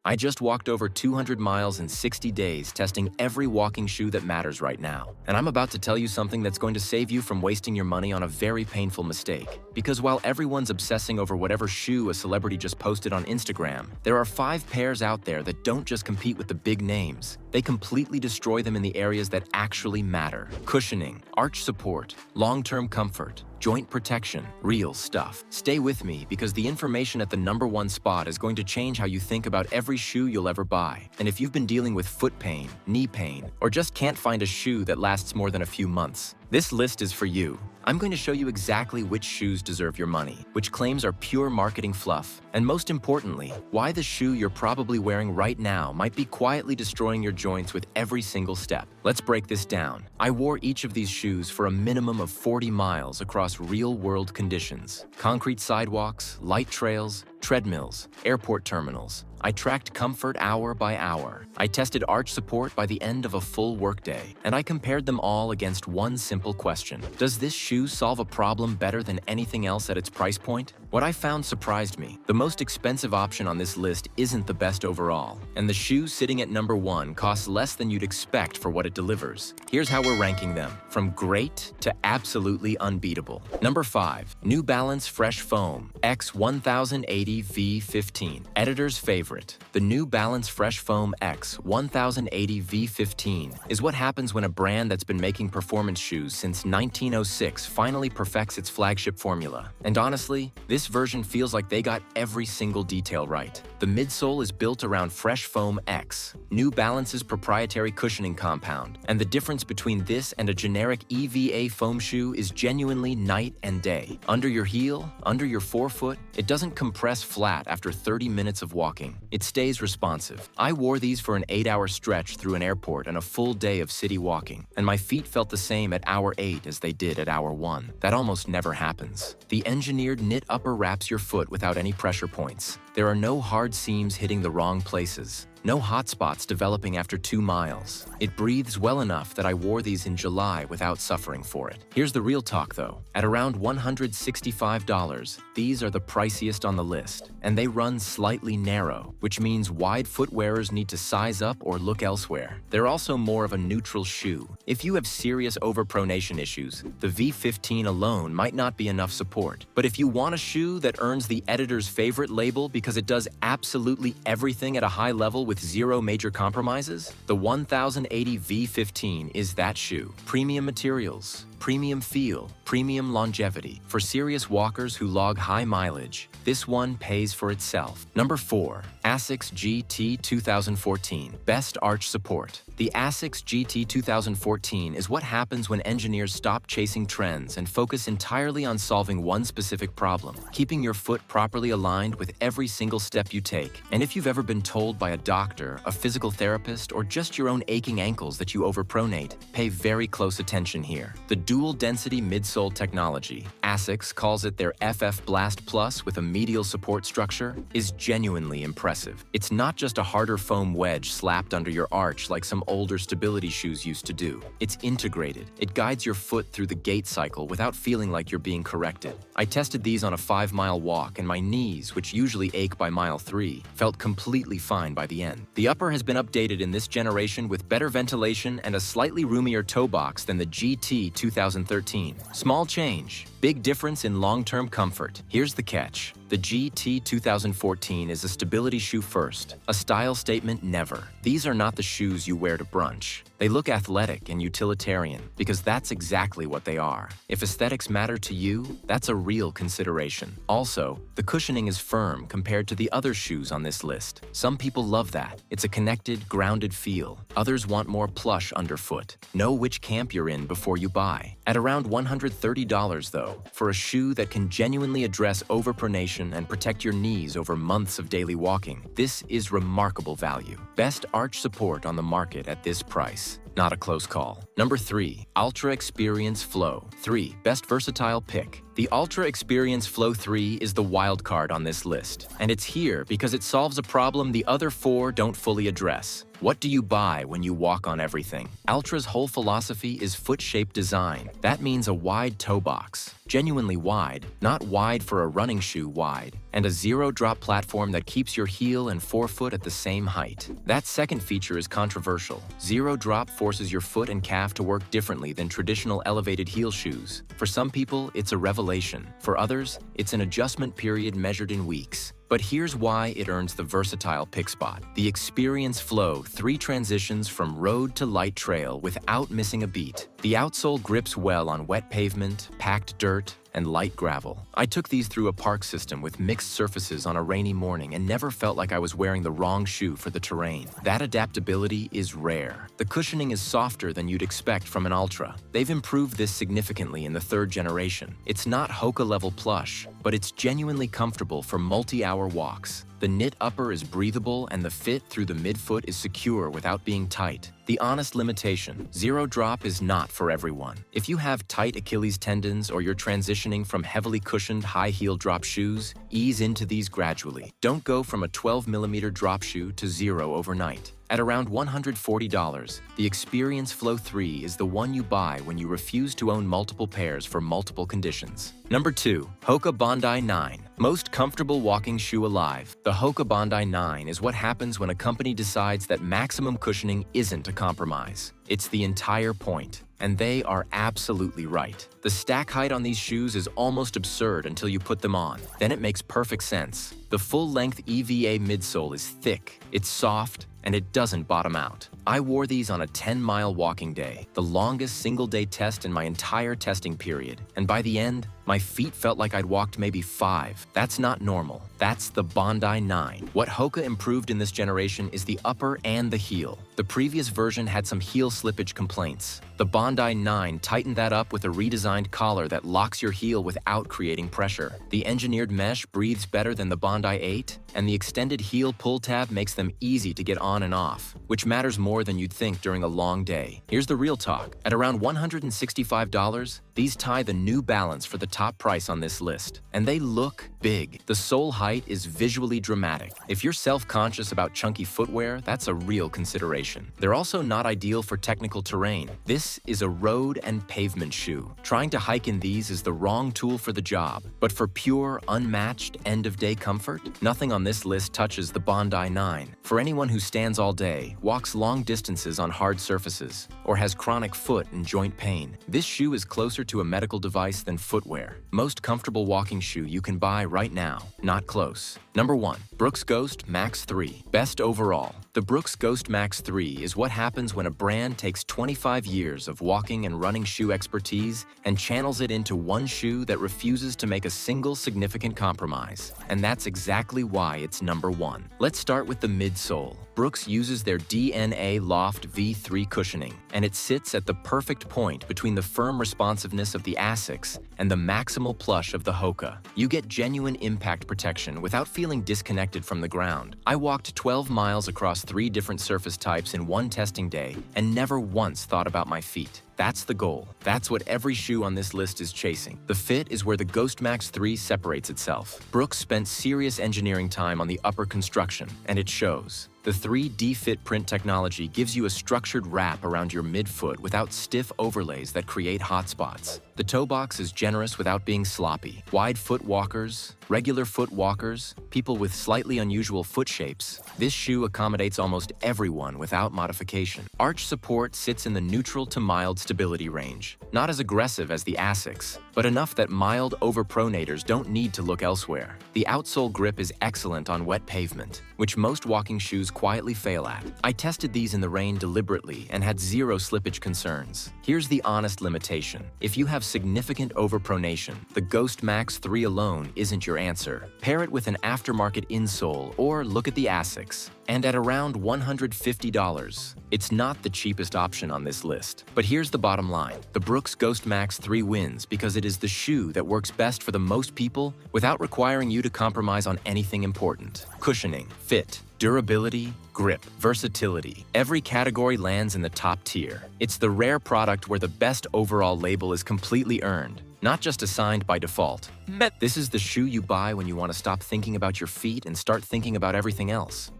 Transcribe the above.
I just walked over 200 miles in 60 days testing every walking shoe that matters right now. And I'm about to tell you something that's going to save you from wasting your money on a very painful mistake. Because while everyone's obsessing over whatever shoe a celebrity just posted on Instagram, there are 5 pairs out there that don't just compete with the big names. They completely destroy them in the areas that actually matter. Cushioning, arch support, long-term comfort, joint protection, real stuff. Stay with me because the information at the #1 spot is going to change how you think about every shoe you'll ever buy. And if you've been dealing with foot pain, knee pain, or just can't find a shoe that lasts more than a few months, this list is for you. I'm going to show you exactly which shoes deserve your money, which claims are pure marketing fluff, and most importantly, why the shoe you're probably wearing right now might be quietly destroying your joints with every single step. Let's break this down. I wore each of these shoes for a minimum of 40 miles across real-world conditions. Concrete sidewalks, light trails, treadmills, airport terminals. I tracked comfort hour by hour. I tested arch support by the end of a full workday, and I compared them all against one simple question. Does this shoe solve a problem better than anything else at its price point? What I found surprised me. The most expensive option on this list isn't the best overall, and the shoe sitting at #1 costs less than you'd expect for what it delivers. Here's how we're ranking them, from great to absolutely unbeatable. Number 5, New Balance Fresh Foam X 1080 V15. Editor's favorite. The New Balance Fresh Foam X 1080 V15 is what happens when a brand that's been making performance shoes since 1906 finally perfects its flagship formula. And honestly, this version feels like they got every single detail right. The midsole is built around Fresh Foam X, New Balance's proprietary cushioning compound, and the difference between this and a generic EVA foam shoe is genuinely night and day. Under your heel, under your forefoot, it doesn't compress flat after 30 minutes of walking. It stays responsive. I wore these for an 8-hour stretch through an airport and a full day of city walking, and my feet felt the same at hour 8 as they did at hour 1. That almost never happens. The engineered knit upper wraps your foot without any pressure points. There are no hard seams hitting the wrong places. No hot spots developing after 2 miles. It breathes well enough that I wore these in July without suffering for it. Here's the real talk though. At around $165, these are the priciest on the list, and they run slightly narrow, which means wide foot wearers need to size up or look elsewhere. They're also more of a neutral shoe. If you have serious overpronation issues, the V15 alone might not be enough support. But if you want a shoe that earns the editor's favorite label because it does absolutely everything at a high level with zero major compromises, the 1080 V15 is that shoe. Premium materials, premium feel, premium longevity. For serious walkers who log high mileage, this one pays for itself. Number 4, Asics GT 2014. Best arch support. The Asics GT 2014 is what happens when engineers stop chasing trends and focus entirely on solving one specific problem, keeping your foot properly aligned with every single step you take. And if you've ever been told by a doctor, a physical therapist, or just your own aching ankles that you overpronate, pay very close attention here. The dual-density midsole technology, Asics calls it their FF Blast Plus with a medial support structure, is genuinely impressive. It's not just a harder foam wedge slapped under your arch like some older stability shoes used to do. It's integrated. It guides your foot through the gait cycle without feeling like you're being corrected. I tested these on a 5-mile walk, and my knees, which usually ache by mile 3, felt completely fine by the end. The upper has been updated in this generation with better ventilation and a slightly roomier toe box than the GT 2013. Small change, big difference in long-term comfort. Here's the catch. The GT 2014 is a stability shoe first, a style statement never. These are not the shoes you wear to brunch. They look athletic and utilitarian because that's exactly what they are. If aesthetics matter to you, that's a real consideration. Also, the cushioning is firm compared to the other shoes on this list. Some people love that. It's a connected, grounded feel. Others want more plush underfoot. Know which camp you're in before you buy. At around $130 though, for a shoe that can genuinely address overpronation and protect your knees over months of daily walking, this is remarkable value. Best arch support on the market at this price. Not a close call. Number 3, Ultra Experience Flow 3. Best versatile pick. The Ultra Experience Flow 3 is the wild card on this list, and it's here because it solves a problem the other 4 don't fully address. What do you buy when you walk on everything? Ultra's whole philosophy is foot-shaped design. That means a wide toe box, genuinely wide, not wide for a running shoe wide, and a zero-drop platform that keeps your heel and forefoot at the same height. That second feature is controversial. Zero drop forces your foot and calf to work differently than traditional elevated heel shoes. For some people, it's a revelation. For others, it's an adjustment period measured in weeks. But here's why it earns the versatile pick spot. The Experience Flow 3 transitions from road to light trail without missing a beat. The outsole grips well on wet pavement, packed dirt, and light gravel. I took these through a park system with mixed surfaces on a rainy morning and never felt like I was wearing the wrong shoe for the terrain. That adaptability is rare. The cushioning is softer than you'd expect from an Ultra. They've improved this significantly in the 3rd generation. It's not Hoka-level plush, but it's genuinely comfortable for multi-hour walks. The knit upper is breathable and the fit through the midfoot is secure without being tight. The honest limitation: zero drop is not for everyone. If you have tight Achilles tendons or you're transitioning from heavily cushioned high-heel drop shoes, ease into these gradually. Don't go from a 12mm drop shoe to zero overnight. At around $140, the Experience Flow 3 is the one you buy when you refuse to own multiple pairs for multiple conditions. Number 2. Hoka Bondi 9. Most comfortable walking shoe alive. The Hoka Bondi 9 is what happens when a company decides that maximum cushioning isn't a compromise. It's the entire point. And they are absolutely right. The stack height on these shoes is almost absurd until you put them on. Then it makes perfect sense. The full-length EVA midsole is thick, it's soft, and it doesn't bottom out. I wore these on a 10-mile walking day, the longest single-day test in my entire testing period, and by the end, my feet felt like I'd walked maybe 5. That's not normal. That's the Bondi 9. What Hoka improved in this generation is the upper and the heel. The previous version had some heel slippage complaints. The Bondi 9 tightened that up with a redesigned collar that locks your heel without creating pressure. The engineered mesh breathes better than the Bondi 8, and the extended heel pull tab makes them easy to get on and off, which matters more than you'd think during a long day. Here's the real talk. At around $165, these tie the New Balance for the top price on this list. And they look big. The sole height is visually dramatic. If you're self-conscious about chunky footwear, that's a real consideration. They're also not ideal for technical terrain. This is a road and pavement shoe. Trying to hike in these is the wrong tool for the job. But for pure, unmatched, end-of-day comfort, nothing on this list touches the Bondi 9. For anyone who stands all day, walks long distances on hard surfaces, or has chronic foot and joint pain, this shoe is closer to a medical device than footwear. Most comfortable walking shoe you can buy right now. Not close. Number 1. Brooks Ghost Max 3. Best overall. The Brooks Ghost Max 3 is what happens when a brand takes 25 years of walking and running shoe expertise and channels it into one shoe that refuses to make a single significant compromise. And that's exactly why it's number 1. Let's start with the midsole. Brooks uses their DNA Loft V3 cushioning, and it sits at the perfect point between the firm responsiveness of the Asics and the maximal plush of the Hoka. You get genuine impact protection without feeling disconnected from the ground. I walked 12 miles across 3 different surface types in one testing day and never once thought about my feet. That's the goal. That's what every shoe on this list is chasing. The fit is where the Ghost Max 3 separates itself. Brooks spent serious engineering time on the upper construction, and it shows. The 3D Fit print technology gives you a structured wrap around your midfoot without stiff overlays that create hotspots. The toe box is generous without being sloppy. Wide foot walkers, regular foot walkers, people with slightly unusual foot shapes, this shoe accommodates almost everyone without modification. Arch support sits in the neutral to mild stability range. Not as aggressive as the Asics, but enough that mild overpronators don't need to look elsewhere. The outsole grip is excellent on wet pavement, which most walking shoes quietly fail at. I tested these in the rain deliberately and had zero slippage concerns. Here's the honest limitation. If you have significant overpronation, the Ghost Max 3 alone isn't your answer. Pair it with an aftermarket insole or look at the Asics. And at around $150, it's not the cheapest option on this list. But here's the bottom line. The Brooks Ghost Max 3 wins because it is the shoe that works best for the most people without requiring you to compromise on anything important. Cushioning, fit, durability, grip, versatility. Every category lands in the top tier. It's the rare product where the best overall label is completely earned, not just assigned by default. This is the shoe you buy when you want to stop thinking about your feet and start thinking about everything else.